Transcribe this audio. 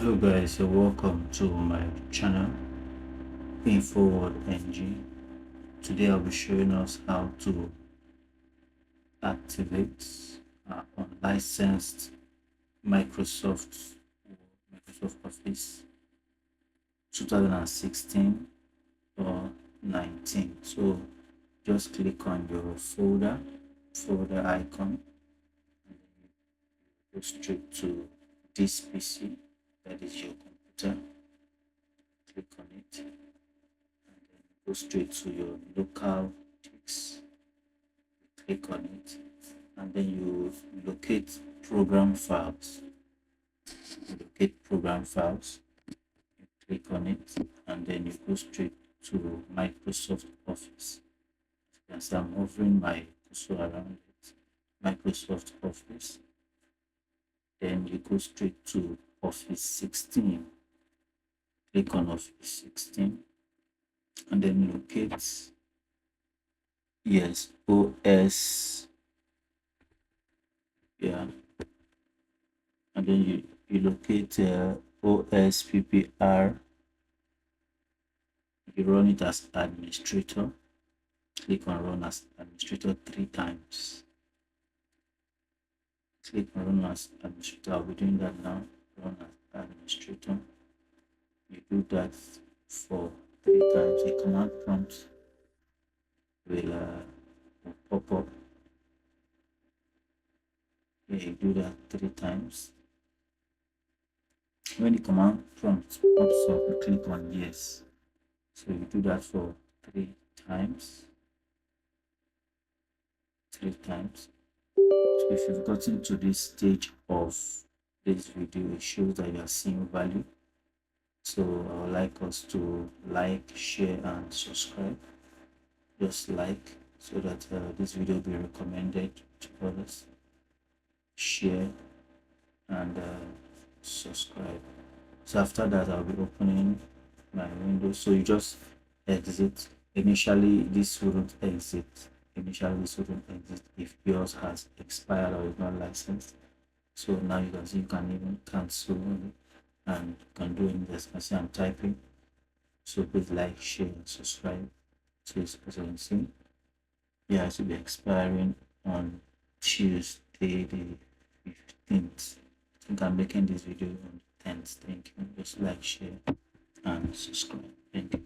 Hello guys, you're welcome to my channel InfoWorld NG. Today I'll be showing us how to activate unlicensed Microsoft Office 2016 or 19. So just click on your folder icon and then you go straight to this PC, that is your computer. Click on it and then go straight to your local disk. Click on it and then you locate program files. You click on it and then you go straight to Microsoft Office. As I'm hovering my cursor around it, Microsoft Office, then you go straight to Office 16. Click on Office 16 and then locate OS, and then you locate OSPPR. You run it as administrator. Click on run as administrator 3 times. Click on run as administrator. I'll be doing that now. Run as administrator. You do that for 3 times. A command prompt will pop up. You do that 3 times. When the command prompt pops up, you click on yes. So you do that for 3 times. 3 times. So if you've gotten to this stage of this video, it shows that you are seeing value. So I would like us to like, share and subscribe. Just like, so that this video will be recommended to others. Share and subscribe. So after that, I'll be opening my window. So you just exit. Initially this wouldn't exit if yours has expired or is not licensed. So now you can see you can even cancel it and you can do anything. As you can see, I'm typing. So please like, share and subscribe. So as you can see, yeah, it will be expiring on Tuesday the 15th. I think I'm making this video on the 10th. Thank you. Just like, share and subscribe. Thank you.